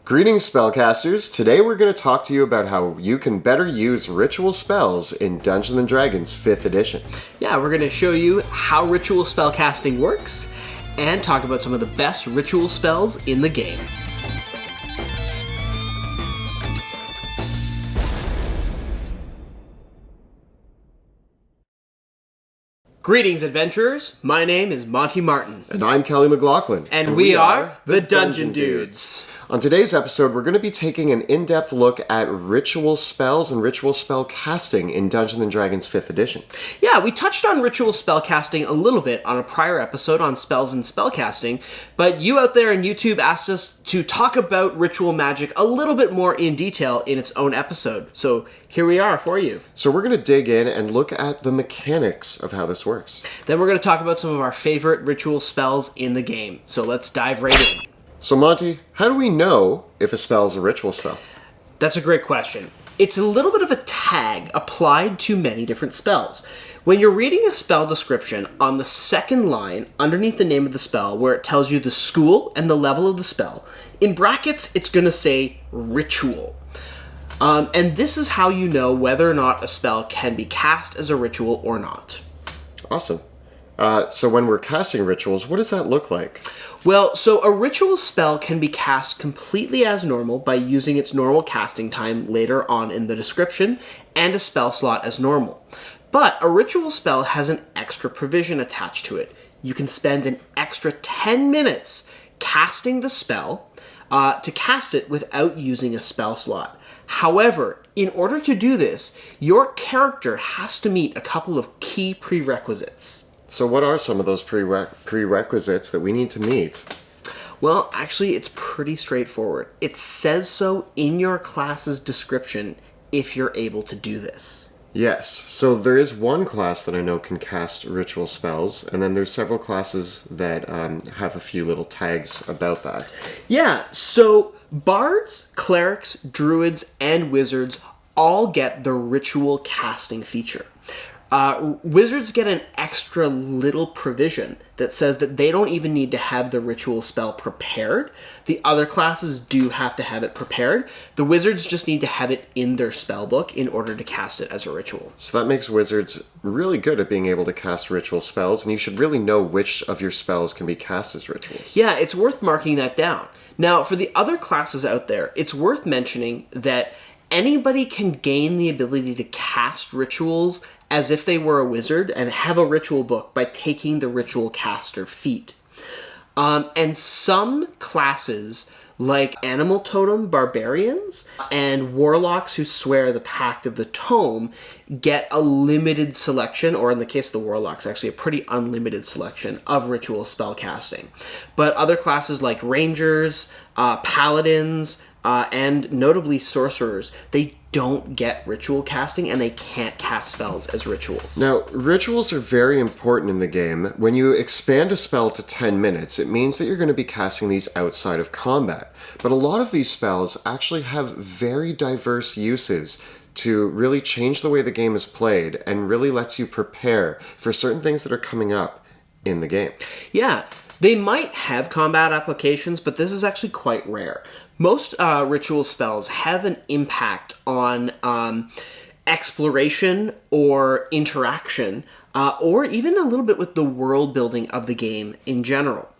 Greetings, spellcasters! Today we're going to talk to you about how you can better use ritual spells in Dungeons & Dragons 5th edition. Yeah, we're going to show you how ritual spellcasting works and talk about some of the best ritual spells in the game. Greetings, adventurers! My name is Monty Martin. And I'm Kelly McLaughlin. And we are the Dungeon Dudes. On today's episode, we're going to be taking an in-depth look at ritual spells and ritual spell casting in Dungeons & Dragons 5th edition. Yeah, we touched on ritual spellcasting a little bit on a prior episode on spells and spellcasting, but you out there in YouTube asked us to talk about ritual magic a little bit more in detail in its own episode. So here we are for you. So we're going to dig in and look at the mechanics of how this works. Then we're going to talk about some of our favorite ritual spells in the game. So let's dive right in. So Monty, how do we know if a spell is a ritual spell? That's a great question. It's a little bit of a tag applied to many different spells. When you're reading a spell description, on the second line underneath the name of the spell, where it tells you the school and the level of the spell, in brackets it's going to say ritual. And this is how you know whether or not a spell can be cast as a ritual or not. Awesome. So when we're casting rituals, what does that look like? Well, so a ritual spell can be cast completely as normal by using its normal casting time later on in the description, and a spell slot as normal. But a ritual spell has an extra provision attached to it. You can spend an extra 10 minutes casting the spell to cast it without using a spell slot. However, in order to do this, your character has to meet a couple of key prerequisites. So what are some of those prerequisites that we need to meet? Well, actually, it's pretty straightforward. It says so in your class's description if you're able to do this. Yes, so there is one class that I know can cast ritual spells, and then there's several classes that have a few little tags about that. Yeah, so bards, clerics, druids, and wizards all get the ritual casting feature. Wizards get an extra little provision that says that they don't even need to have the ritual spell prepared. The other classes do have to have it prepared. The wizards just need to have it in their spell book in order to cast it as a ritual. So that makes wizards really good at being able to cast ritual spells, and you should really know which of your spells can be cast as rituals. Yeah, it's worth marking that down. Now, for the other classes out there, it's worth mentioning that anybody can gain the ability to cast rituals as if they were a wizard and have a ritual book by taking the ritual caster feat. And some classes, like animal totem barbarians and warlocks who swear the Pact of the Tome, get a limited selection, or in the case of the warlocks, actually a pretty unlimited selection of ritual spell casting. But other classes like rangers, paladins, and notably sorcerers, they don't get ritual casting, and they can't cast spells as rituals. Now, rituals are very important in the game. When you expand a spell to 10 minutes, it means that you're going to be casting these outside of combat. But a lot of these spells actually have very diverse uses to really change the way the game is played, and really lets you prepare for certain things that are coming up in the game. Yeah, they might have combat applications, but this is actually quite rare. Most ritual spells have an impact on exploration or interaction, or even a little bit with the world building of the game in general.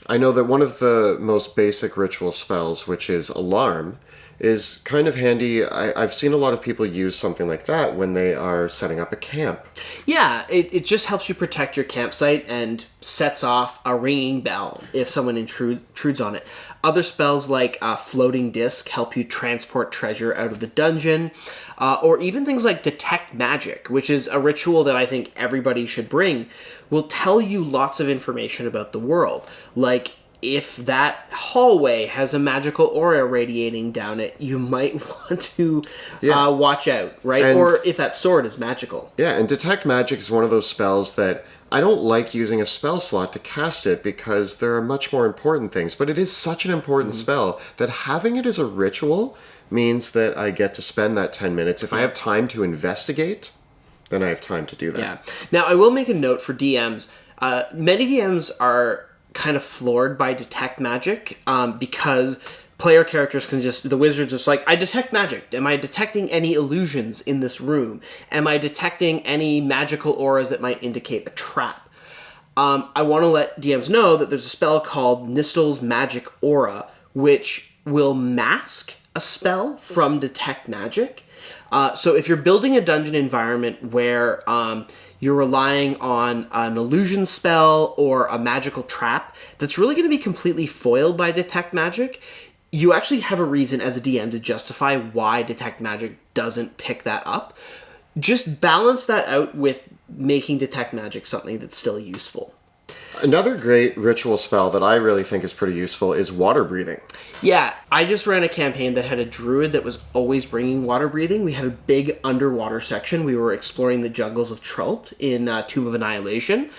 I know that one of the most basic ritual spells, which is Alarm, is kind of handy. I've seen a lot of people use something like that when they are setting up a camp. Yeah, it just helps you protect your campsite and sets off a ringing bell if someone intrudes on it. Other spells like Floating Disc help you transport treasure out of the dungeon, or even things like Detect Magic, which is a ritual that I think everybody should bring, will tell you lots of information about the world. Like, if that hallway has a magical aura radiating down it, you might want to watch out, right? And, or if that sword is magical. Yeah, and Detect Magic is one of those spells that I don't like using a spell slot to cast it because there are much more important things, but it is such an important spell that having it as a ritual means that I get to spend that 10 minutes. If I have time to investigate, then I have time to do that. Yeah. Now, I will make a note for DMs. Many DMs are kind of floored by Detect Magic because player characters can just, the wizard's just like, I detect magic. Am I detecting any illusions in this room? Am I detecting any magical auras that might indicate a trap? I want to let DMs know that there's a spell called Nistel's Magic Aura, which will mask a spell from detect magic. So if you're building a dungeon environment where you're relying on an illusion spell or a magical trap that's really going to be completely foiled by detect magic, you actually have a reason as a DM to justify why detect magic doesn't pick that up. Just balance that out with making detect magic something that's still useful. Another great ritual spell that I really think is pretty useful is water breathing. Yeah, I just ran a campaign that had a druid that was always bringing water breathing. We had a big underwater section. We were exploring the jungles of Trult in Tomb of Annihilation,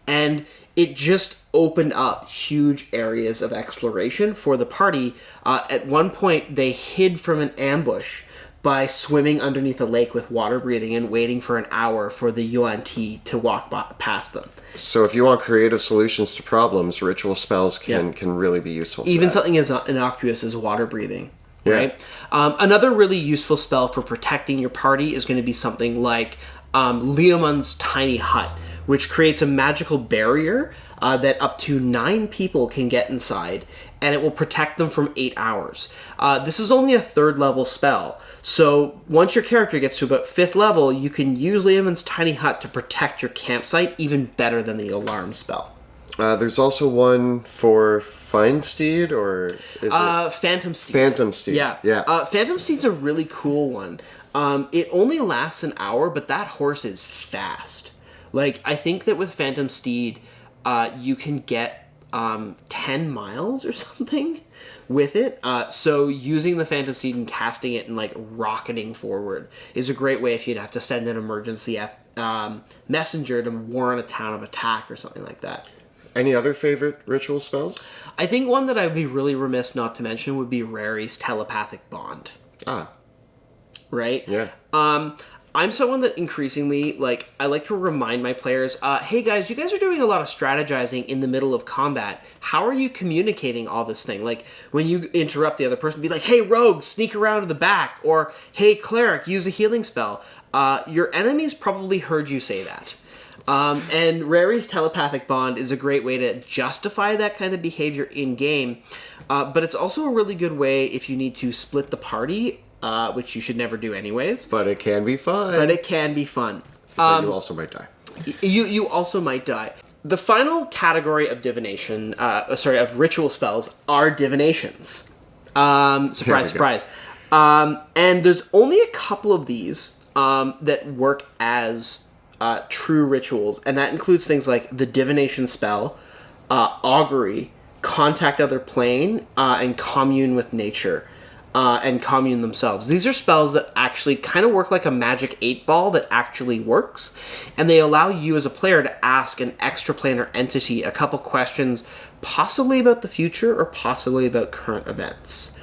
and it just opened up huge areas of exploration for the party. At one point, they hid from an ambush by swimming underneath a lake with water breathing and waiting for an hour for the yuan ti to walk past them. So if you want creative solutions to problems, ritual spells can really be useful. Even something as innocuous as water breathing, right? Another really useful spell for protecting your party is going to be something like Leomund's Tiny Hut, which creates a magical barrier that up to 9 people can get inside, and it will protect them from 8 hours. This is only a 3rd level spell, so once your character gets to about 5th level, you can use Leomund's Tiny Hut to protect your campsite even better than the alarm spell. There's also one for Feinsteed, or is it? Phantom Steed. Phantom Steed. Yeah. Phantom Steed's a really cool one. It only lasts an hour, but that horse is fast. Like, I think that with Phantom Steed, you can get 10 miles or something with it. So using the Phantom Steed and casting it and, like, rocketing forward is a great way if you'd have to send an emergency messenger to warn a town of attack or something like that. Any other favorite ritual spells? I think one that I'd be really remiss not to mention would be Rary's Telepathic Bond. Right? Yeah. I'm someone that increasingly, like, I like to remind my players, hey guys, you guys are doing a lot of strategizing in the middle of combat. How are you communicating all this thing? Like, when you interrupt the other person, be like, hey rogue, sneak around to the back, or hey cleric, use a healing spell. Your enemies probably heard you say that. And Rary's Telepathic Bond is a great way to justify that kind of behavior in-game, but it's also a really good way if you need to split the party, which you should never do anyways. But it can be fun. But you also might die. You also might die. The final category of divination, of ritual spells are divinations. Surprise, surprise. And there's only a couple of these that work as true rituals, and that includes things like the divination spell, augury, contact other plane, and commune with nature, and commune themselves. These are spells that actually kind of work like a magic 8-ball that actually works, and they allow you as a player to ask an extraplanar entity a couple questions, possibly about the future or possibly about current events.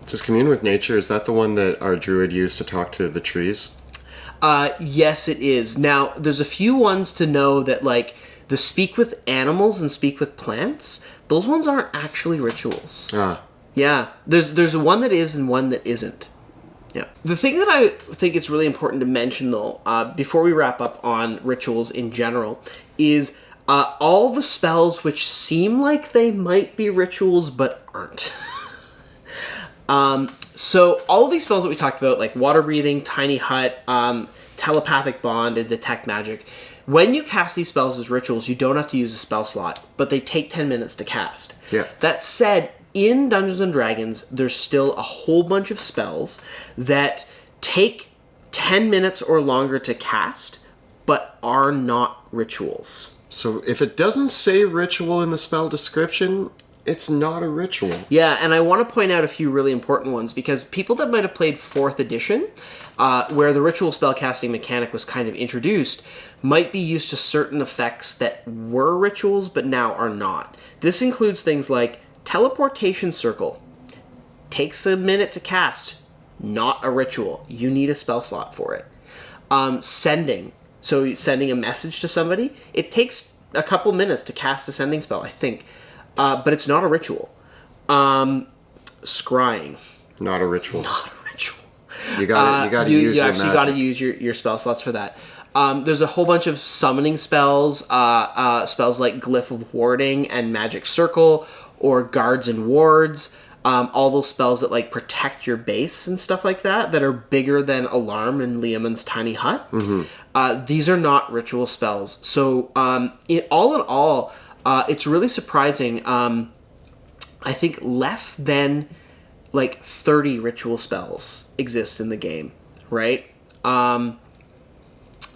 Does commune with nature, is that the one that our druid used to talk to the trees? Yes, it is. Now, there's a few ones to know that, like, the speak with animals and speak with plants, those ones aren't actually rituals. Yeah, there's one that is and one that isn't. Yeah. The thing that I think it's really important to mention, though, before we wrap up on rituals in general, is all the spells which seem like they might be rituals but aren't. So all of these spells that we talked about, like water breathing, tiny hut, telepathic bond, and detect magic, when you cast these spells as rituals, you don't have to use a spell slot, but they take 10 minutes to cast. Yeah. That said, in Dungeons & Dragons, there's still a whole bunch of spells that take 10 minutes or longer to cast, but are not rituals. So if it doesn't say ritual in the spell description, it's not a ritual. Yeah, and I want to point out a few really important ones, because people that might have played 4th edition, where the ritual spellcasting mechanic was kind of introduced, might be used to certain effects that were rituals but now are not. This includes things like Teleportation Circle. Takes a minute to cast. Not a ritual. You need a spell slot for it. Sending. So sending a message to somebody. It takes a couple minutes to cast a sending spell, I think. But it's not a ritual. scrying. Not a ritual. Not a ritual. You got to use your actually magic. got to use your spell slots for that. There's a whole bunch of summoning spells, spells like Glyph of Warding and Magic Circle, or Guards and Wards. All those spells that like protect your base and stuff like that are bigger than Alarm and Leomund's Tiny Hut. These are not ritual spells. So all in all, it's really surprising. I think less than like 30 ritual spells exist in the game, right?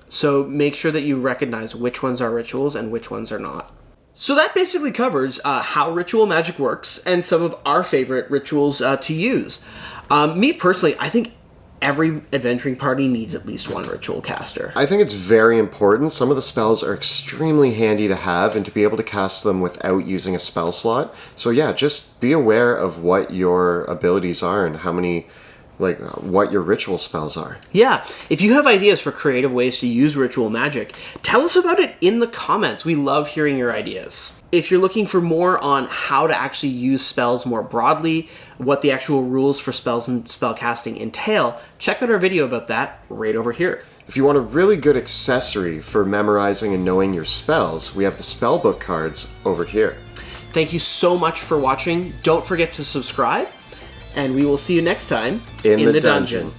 So make sure that you recognize which ones are rituals and which ones are not. So that basically covers how ritual magic works and some of our favorite rituals to use. Me personally, I think every adventuring party needs at least one ritual caster. I think it's very important. Some of the spells are extremely handy to have and to be able to cast them without using a spell slot. So yeah, just be aware of what your abilities are and how many, like, what your ritual spells are. Yeah, if you have ideas for creative ways to use ritual magic, tell us about it in the comments. We love hearing your ideas. If you're looking for more on how to actually use spells more broadly, what the actual rules for spells and spell casting entail, check out our video about that right over here. If you want a really good accessory for memorizing and knowing your spells, we have the spellbook cards over here. Thank you so much for watching. Don't forget to subscribe, and we will see you next time in the dungeon.